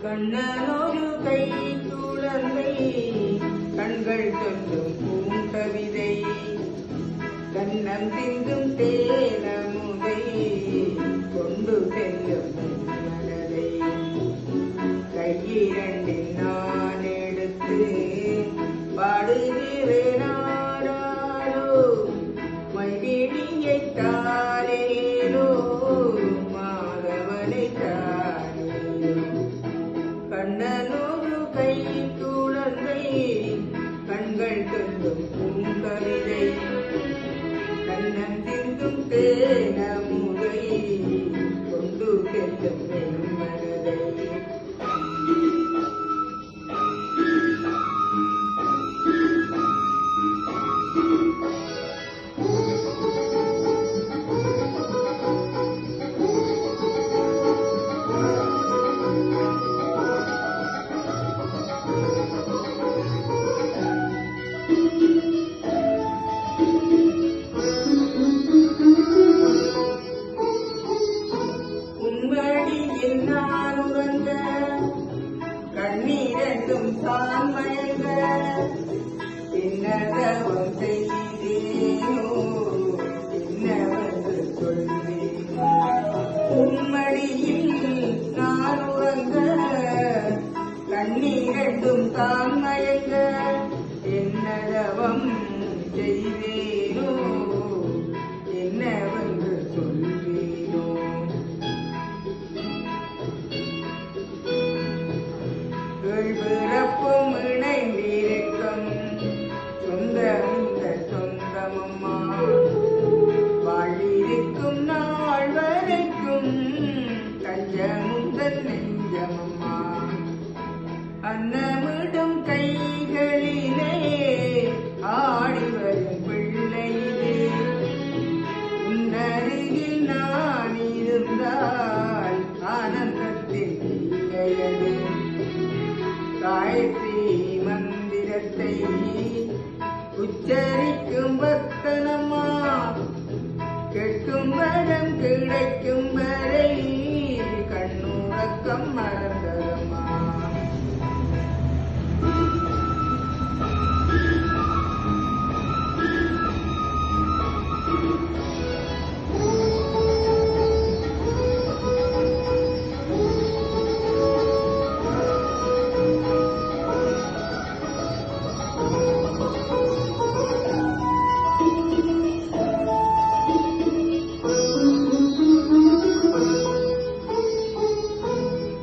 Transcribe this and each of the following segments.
கண்ணனொரு கை குழந்தை கண்கள் சொல்லும் பூங்கவிதை கண்ணம் திங்கும் தேனமுதை கொண்டு செல்லும் மனதை கையிரண்டில் நான் எடுத்து பாடுகிறேனாரோ மைவிழியை தாரேரோ மாதவனை தாரேரோ கண்ணனொரு கை குழந்தை கண்கள் சொல்லும் பூங்கவிதை கண்ணம் திங்கும் தேனமுதை கொண்டு செல்லும் மனதை நான் உறங்க கண்ணீரண்டும் தான் மயங்க என்னதவம் செய்தேனோ என்னவென்று சொல்வேன் உம்மடியில் நான் உறங்க கண்ணீரண்டும் தான் மயங்க என்னதவம் செய்தேனோ என்னவென்று சொல்வேனோ பிறப்பும் இணைந்திருக்கும் சொந்த சொந்தமம்மா வாழிருக்கும் நாள் வரைக்கும் கஞ்சமுந்தன் நெஞ்சமம்மா அன்னமிடும் கைகளிலே ஆடி வரும் பிள்ளையிலே உன்னருகில் நான் இருந்தால் ஆனந்தத்தில் இல்லையது காயத்ரி மந்திரத்தை உச்சரிக்கும் பக்தனம்மா கேட்கும் வரம் கிடைக்கும் வரை கண்ணுறக்கம் மறந்ததம்மா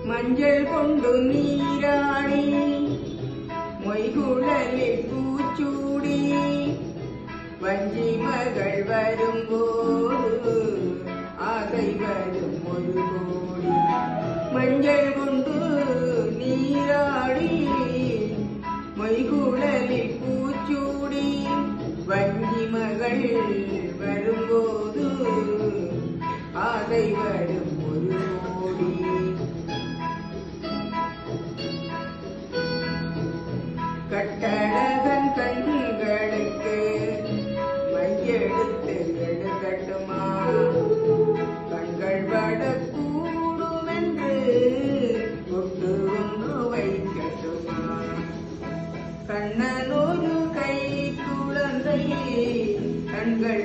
மஞ்சள் கொண்டு நீராடி மொய்குழலில் பூச்சூடி வஞ்சி மகள் வரும்போது ஆசை வரும் ஒரு கோடி மஞ்சள் கொண்டு நீராடி மொய்குழலில் பூச்சூடி வஞ்சி மகள் வரும்போது ஆசை வரும் ஒரு கோடி கட்டழகன் கண்களுக்கு மையெடுத்து எடுக்கட்டுமா கண்கள் படக்கூடும் என்று கொண்டு ஒன்று வைக்கட்டுமா கண்ணனொரு கை குழந்தை கண்கள்